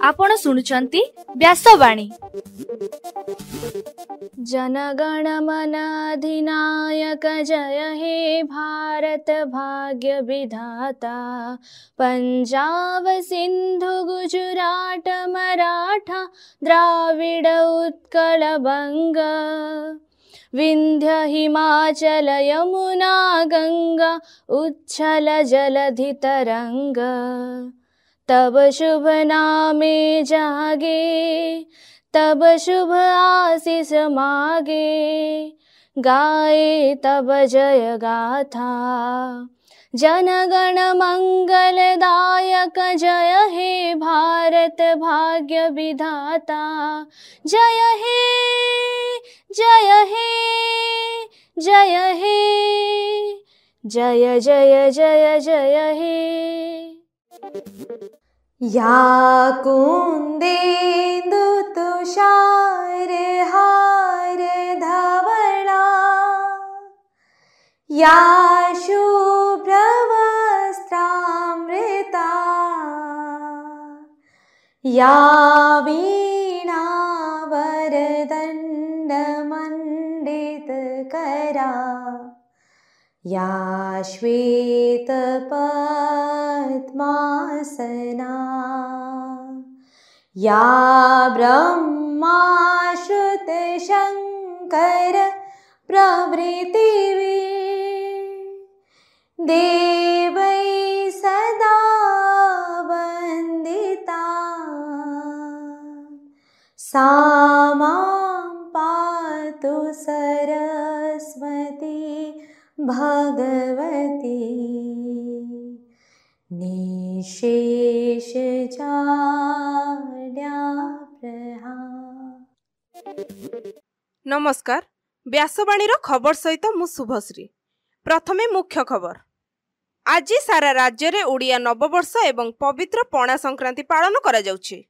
आपण सुनुचंती व्यासवाणी। जनगण मन अधिनायक जय हे भारत भाग्य विधाता। पंजाब सिंधु गुजरात मराठा द्राविड उत्कल बंग। विंध्य हिमाचल यमुना गंगा उच्छल जलधि तरंग। तब शुभ नामे जागे तब शुभ आशीष मागे। गाए तब जय गाथा जनगण मंगलदायक जय हे भारत भाग्य विधाता। जय हे जय हे जय हे जय जय जय जय हे। या कुंदेन्दु तुषार हार धवला। या शुभ्र वस्त्रामृता। या वीणा वरदंड मंडित करा। या श्वेत पद्मासना। या ब्रह्मा श्रुत शंकर प्रभृति देवै सदा वंदिता। सा मां पातु सरस्वती भगवती। निशेष नमस्कार, व्यासवाणीर खबर सहित मु शुभश्री। प्रथमे मुख्य खबर। आज सारा राज्य रे ओडिया नववर्ष एवं पवित्र पणा संक्रांति पालन करा जाउछि।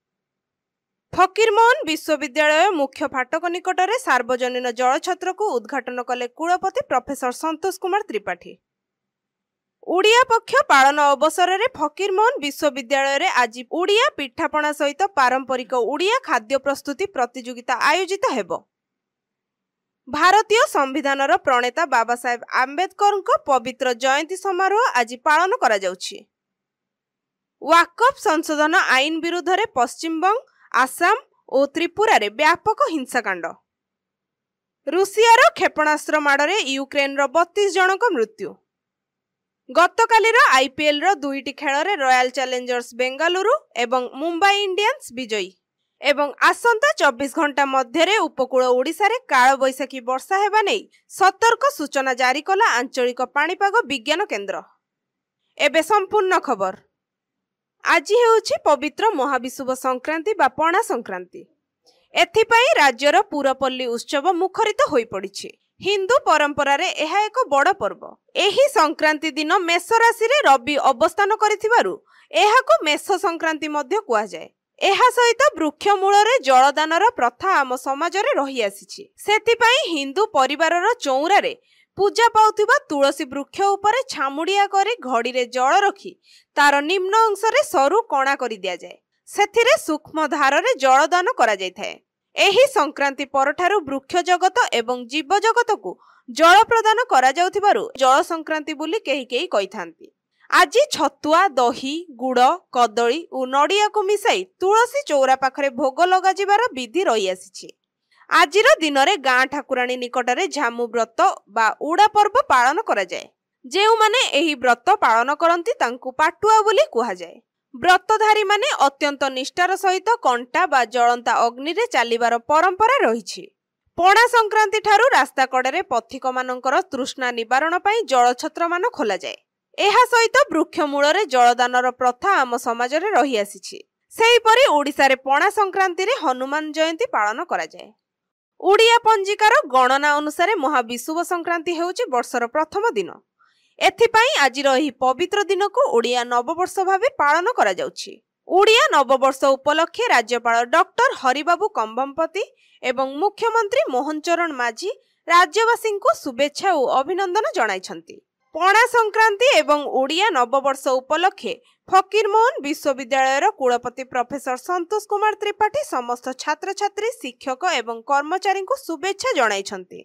फकीरमोहन विश्वविद्यालय मुख्य फाटक निकटरे सार्वजनीन जलछत्र को उद्घाटन कले कुलपति प्रोफेसर संतोष कुमार त्रिपाठी। ओडिया पक्ष पालन अवसर में फकीरमोहन विश्वविद्यालय रे आज ओडिया पिठापणा सहित पारंपरिक ओडिया खाद्य प्रस्तुति प्रतियोगिता आयोजित हेबो। भारतीय संविधानर प्रणेता बाबा साहेब आंबेडकर पवित्र जयंती समारोह आज पालन करा जाउछि। वाकफ संशोधन आईन विरुद्ध रे पश्चिमबंग, आसाम और त्रिपुरा रे व्यापक हिंसाकांड। रूसियार क्षेपणास्त्र माड़े यूक्रेन 32 जनक मृत्यु। गतकालीर आईपीएल रो दुईटी खेल रे रॉयल चैलेंजर्स बेंगालुरु एवं मुंबई इंडियंस विजयी। एवं आसंता 24 घंटा मध्य उपकूल ओडिशा रे काल बैशाखी वर्षा हेबा नै सतर्क सूचना जारी कला आंचलिक पाणीपाग विज्ञान केन्द्र। एबे संपूर्ण खबर। आज हेउछि पवित्र महाविषुव संक्रांति बा पणा संक्रांति। एथिपाई राज्यर पुरपल्ली उत्सव मुखरित होई पड़िछि। हिंदू परंपरा रे एहा एक बड़ पर्व। एही संक्रांति दिन मेष राशि रे रवि अवस्थान करिथिबारु एहाको मेष संक्रांति मध्य कुआ जाय। एहा सहित वृक्ष मूल रे जलदानर प्रथा आम समाज रे रही आसीछि। सेथिपाई हिंदू परिवारर चौरा रे पूजा पाउथिबा तुलसी वृक्ष उपरे छामुडिया करी घड़ी रे जल रखी तार निम्न अंश रे सरू कणा करी दिया जाय। सेथिरे सूक्ष्म धार रे जलदान करा जाय थाए। एही संक्रांति परठारु वृक्ष जगत एवं जीव जगत को जल प्रदान करा जाउथिबारु जल संक्रांति बोली केही केही कहिथांती। आज छतुआ, दही, गुड़, कदली और नड़िया को मिसाई तुलसी चौरा पाखरे भोग लगा जिबार विधि रही आसीछि। आजिर दिन रे गाँ ठाकुराणी निकटरे झामु व्रत बा उड़ा पर्व पालन करा जाय। जेउ माने एही व्रत पालन करंती तांकु पाटुआ बोली कुहा जाय। व्रतधारी माने अत्यंत निष्ठार सहित कंटा बा जलंता अग्नि रे चालिबार परंपरा रहिछि। पणा संक्रांति ठारू रास्ता कड़े पथिक मानकर तृष्णा निवारण पई जलछत्र मान खोला जाय। एहा सहित वृक्ष मूल रे जलदानर प्रथा आम समाज रे रही आसीछि। सेहीपरि ओडिशा रे पणा संक्रांति रे हनुमान जयंती पालन करा जाय। ओडिया पंजिकार गणना अनुसार महाविषुव संक्रांति हेउछि वर्षर प्रथम दिन। एथिपाई आजिर एही पवित्र दिन को ओडिया नववर्ष भावे पालन करा जाउछि। ओडिया नववर्ष उपलक्षे राज्यपाल डॉक्टर हरिबाबू कंबमपति एवं मुख्यमंत्री मोहन चरण माझी राज्यवासीଙ୍କୁ शुभेच्छा और अभिनंदन जणाइछन्ति। पणा संक्रांति एवं ओडिया नववर्ष उपलक्षे फकीरमोहन विश्वविद्यालयर कुलपति प्रोफेसर संतोष कुमार त्रिपाठी समस्त छात्र छात्री शिक्षक एवं कर्मचारी को शुभेच्छा जणाइछन्ति।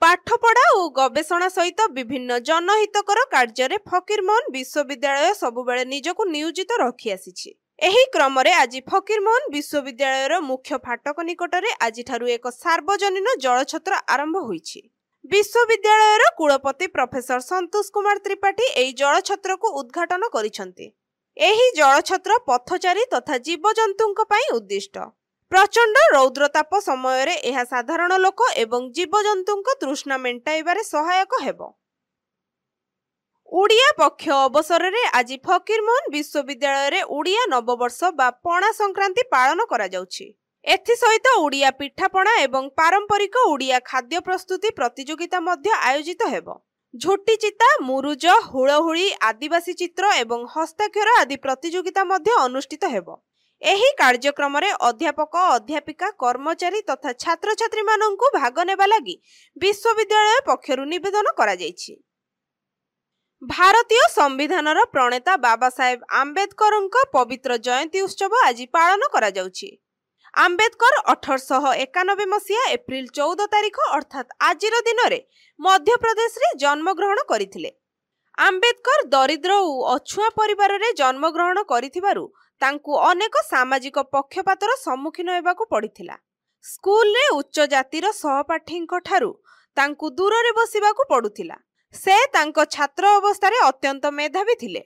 पाठपढ़ा और गवेषणा सहित विभिन्न जनहितकर कार्य फकीरमोहन विश्वविद्यालय सबुबेले निजको नियोजित रखी आसीछि। एही क्रम रे आज फकीरमोहन विश्वविद्यालयर मुख्य फाटक निकटरे आज एक सार्वजनीन जलछत्र आरंभ होईछि। विश्वविद्यालयर कुलपति प्रोफेसर संतोष कुमार त्रिपाठी एही जलछत्र को उद्घाटन करिसंति। एही जलछत्र पथचारी तथा जीवजंतुंक पई उद्दिष्ट। प्रचंड रौद्रताप समय रे एहा साधारण लोक एवं जीवजंतुंक तृष्णा मेंटाइबारे सहायक हेबो। ओडिया पक्ष अवसर रे आज फकीरमोहन विश्वविद्यालय रे ओडिया नववर्ष बा पणा संक्रांति पालन करा जाउछि। एथि सहित ओडिया पिठापणा एवं पारंपरिक ओडिया खाद्य प्रस्तुति प्रतियोगिता मध्य आयोजित हेबो। झोटी चिता, मुरुज, हुळहुळी, आदिवासी चित्र एवं हस्ताक्षर आदि प्रतियोगिता मध्य अनुष्ठित हेबो। एही कार्यक्रम रे अध्यापक, अध्यापिका, कर्मचारी तथा छात्र छात्री माननकु भाग नेबा लागि विश्वविद्यालय पक्षरु निवेदन करा जायछि। भारतीय संविधानर प्रणेता बाबा साहेब आंबेडकरଙ୍କ पवित्र जयंती उत्सव आज पालन करा जाउछि। आंबेडकर 1891 मसीहा एप्रिल 14 तारिख अर्थात आजिर दिन रे मध्य प्रदेश रे जन्म ग्रहण करिथिले। आंबेडकर दरिद्र और अछुआ परिवार रे जन्म ग्रहण करिथिबारु तांकु अनेक सामाजिक पक्षपातर सम्मुखीन हेबाकु पड़िथिला। स्कूल रे उच्च जातिर सहपाठींक ठारु तांकु दूर रे बसिबाकु पडुथिला। से तांको छात्र अवस्था रे अत्यंत मेधावी थिले।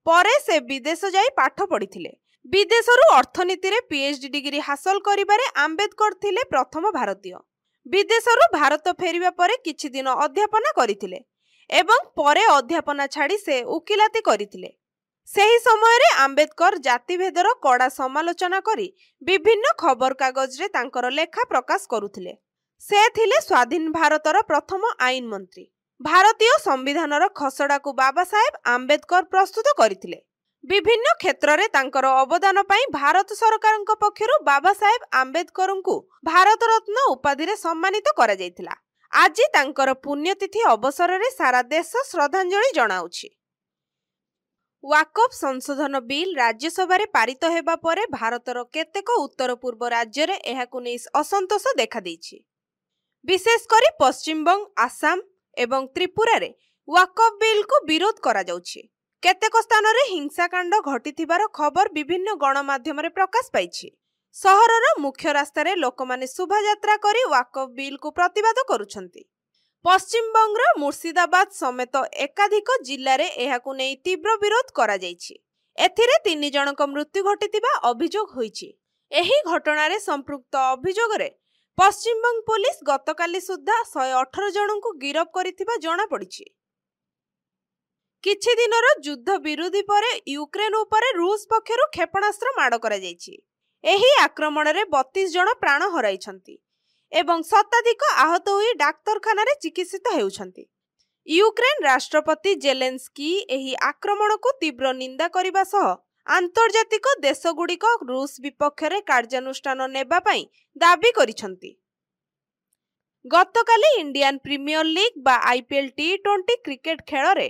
परे से विदेश जाई पाठ पढ़िथिले। विदेशरु अर्थनीति रे पीएचडी डिग्री हासिल करिबारे आंबेडकर थिले प्रथम भारतीय। विदेशरु भारत फेरिबा परे किछि दिन अध्यापना करिथिले एवं परे अध्यापना छाड़ी से उकिलाती करिथिले। सेही समय रे आंबेडकर जातिभेदर कड़ा समालोचना करी विभिन्न खबर कागज रे तांकर लेखा प्रकाश करुथिले। से थिले स्वाधीन भारतर प्रथम आईन मंत्री। भारतीय संविधानर खसड़ा को बाबा साहेब आंबेडकर प्रस्तुत करिथिले। विभिन्न क्षेत्र रे तांकर अवदान पाई भारत सरकारक पक्षरु बाबा साहेब आंबेडकरଙ୍କୁ भारत रत्न उपाधि रे सम्मानित करा जायतिला। आज तांकर पुण्यतिथि अवसर रे सारा देश श्रद्धांजलि जणाउछि। वाकफ संशोधन बिल राज्यसभा रे पारित हेबा परे भारतर केतेक उत्तर पूर्व राज्य रे एहाकु नै असंतोष देखा दैछि। विशेष करी पश्चिम बंग, आसाम एवं त्रिपुरा रे वाकफ बिल को विरोध करा जाउछि। केतेक स्थान रे हिंसाकांड घटिथिबार खबर विभिन्न गणमाध्यम रे प्रकाश पाइछि। सहरर मुख्य रास्ता रे लोकमाने शोभायात्रा करी वाकफ बिल को प्रतिवाद करुछन्ति। पश्चिम बंगर मुर्शिदाबाद समेत एकाधिक जिल्ला रे एहाकु नै तीव्र विरोध करा जाइछि। एथिरे 3 जनक मृत्यु घटिथिबा अभियोग होइछि। एही घटना रे संपृक्त अभियोग रे पश्चिम बंग पुलिस गतकाली सुद्धा 118 जनଙ୍କୁ गिरफ करिथिबा जणा पड़िछि। किछि दिनर युद्ध विरोधी परे यूक्रेन उपरे रूस पक्षरु क्षेपणास्त्र माड करा जाइछि। एही आक्रमण रे 32 जन प्राण हराइछन्ति एवं शताधिक आहत होई डाक्तरखाना रे चिकित्सित हेउछन्ति। यूक्रेन राष्ट्रपति जेलेंस्की एही आक्रमण को तीव्र निंदा करिबा सह आंतर्जातिक देशगुड़िक रूस विपक्ष रे कार्यानुष्ठान नेबा पई दाबी करिछन्ति। गतकाली इंडियन प्रीमियर लीग बा आईपीएल टी20 क्रिकेट खेल रे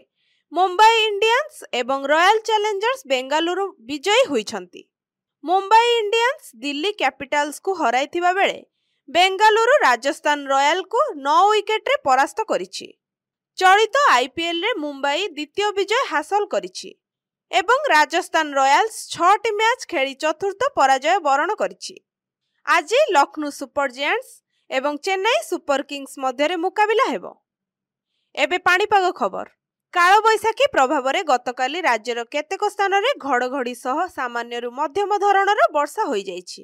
मुंबई इंडियंस एवं रॉयल चैलेंजर्स बेंगालुरु विजयी होइछन्ति। मुंबई इंडियंस दिल्ली कैपिटल्स को हराइथिबा बेले बेंगालुरु राजस्थान रॉयल को 9 विकेट रे परास्त करिछि। चलित आईपीएल रे मुंबई द्वितीय विजय हासिल करिछि एवं राजस्थान रॉयल्स 6टी मैच खेली चतुर्थ पराजय वरण करिछि। आज लखनऊ सुपर जायंट्स एवं चेन्नई सुपर किंग्स मध्य मुकाबिला हेबो। एबे पाणीपाग खबर। काल बैशाखी प्रभाव रे गतकाली राज्यर केतेक स्थान रे घड़घड़ी सह सामान्यरु मध्यम धरणर वर्षा होई जाइछि।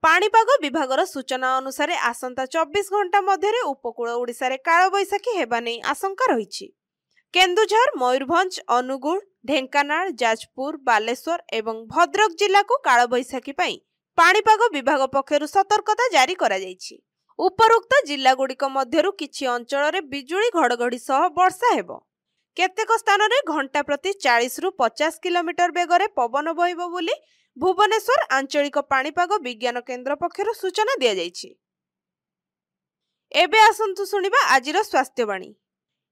पाणीपाग विभागर सूचना अनुसार आसंता 24 घंटा मध्य उपकूल ओडिशा रे काल बैशाखी हेबा नै आशंका रहिछि। केन्दुझर, मयूरभंज, अनुगुल, ढेंकानाल, जाजपुर, बालेश्वर एवं भद्रक जिला को काल बैशाखी पई पाणीपाग विभाग पक्षरु सतर्कता जारी करा जाइछि। उपरोक्त जिला गुड़िक मध्यरु किछि अंचल रे बिजुली घड़घड़ी सह वर्षा हेबो। केतेक स्थान रे घंटा प्रति 40 रु 50 किलोमीटर बेगरे पवन बहिबो बोली भुवनेश्वर आंचलिक पाणीपाग विज्ञान केन्द्र पक्षरु सूचना दिया जाइछि। एबे आसंतु सुनिबा आजिर स्वास्थ्यवाणी।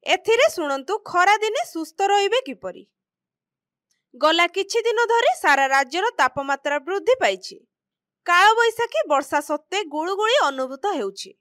एथिरे शुणु खरा दिने सुस्थ रहिबे किपरि। गला किछि दिन धरि सारा राज्यर तापमात्रा वृद्धि पाइछि। काल बैशाखी वर्षा सत्वे गुळुगुळी अनुभूत हेउछि।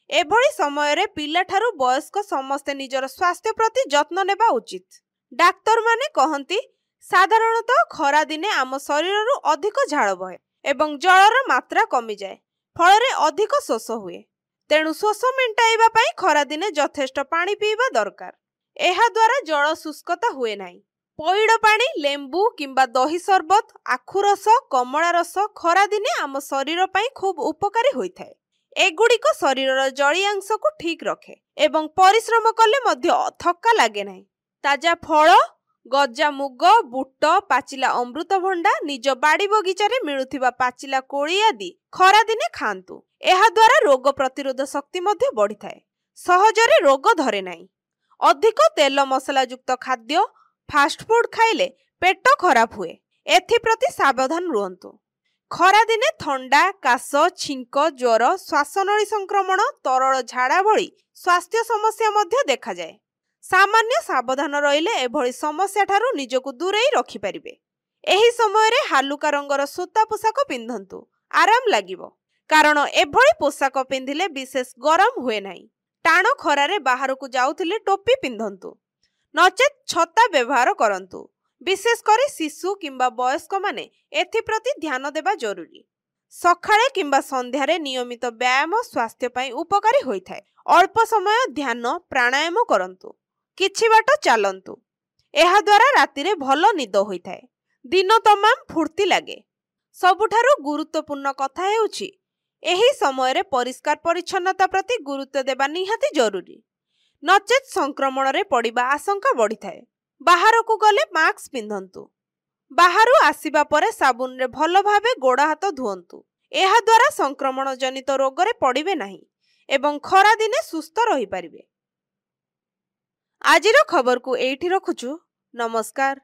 एभଳି समयरे पिलाठारु वयस्क समस्ते निजर स्वास्थ्य प्रति जत्न नेबा उचित। डाक्तर माने कहंती साधारणतः खरा दिने आम शरीररु अधिक झाळ बहे एवं जलर मात्रा कमी जाए, फଳରେ अधिक शोष हुए। तेणु शोष मेंटाइबा पई खरा दिने यथेष्ट पानी पीबा दरकार। एहा द्वारा जल शुष्कता हुए नाही। पइड पानी, लेंबू किंबा दही सरबत, आखु रस, कमला रस खरा दिने आम शरीर पई खूब उपकारी होइथाय। एगुड़िक शरीरर जलीयांश को ठीक रखे एवं परिश्रम कले मध्य थक्का लागे नाही। ताजा फल, गजा मुग, बुट, पाचिला अमृतभंडा, निज बाड़ी बगीचारे मिलुथिबा पाचिला कोली आदि खरा दिने खांतु। एहा द्वारा रोग प्रतिरोध शक्ति मध्य बढ़िथाय। सहजरे रोग धरे नाही। अधिक तेल मसला युक्त खाद्य, फास्ट फूड खाइले पेट खराब हुए। एथि प्रति सावधान रुहंतु। खरा दिने थंडा, काश, छिंक, ज्वर, श्वासनली संक्रमण, तरल झाड़ा भली स्वास्थ्य समस्या मध्य देखा जाए। सामान्य सावधान रहिले एभली समस्या ठारू निजको दूरेई रखि परिबे। एही समय रे हालुका रंगर सूता पोशाक पिंधंतु, आराम लागिबो। कारण एभली पोशाक पिंधिले विशेष गरम हुए नाही। टाण खरारे बाहर को जाउथिले टोपी पिंधंतु, नचेत छता व्यवहार करंतु। विशेष करी शिशु किंबा वयस्क माने एथि प्रति ध्यान देबा जरूरी। सकाळे किंबा संध्यारे नियमित व्यायाम स्वास्थ्य पई उपकारी होइथाय। अल्प समय ध्यान प्राणायाम करंतु, किछि बाट चालंतु। एहा द्वारा रातिरे भलो निद होइथाय, दिन तमाम फुर्ती लागे। सबुठारु गुरुत्वपूर्ण कथा हेउछि एही समय रे परिष्कार परिच्छन्नता प्रति गुरुत्व देबा निहाती जरूरी। नचेत संक्रमण रे पड़िबा आशंका बढ़िथाय। बाहर को गले मास्क पिंधंतु। बाहरु आसीबा परे साबुन रे भलो भाबे गोड़ हाथ धुअंतु। एहा द्वारा संक्रमण जनित रोग रे पड़िबे नाही एवं खरा दिने सुस्थ रहि परिबे। आजिर खबर को एठी रखुछु। नमस्कार।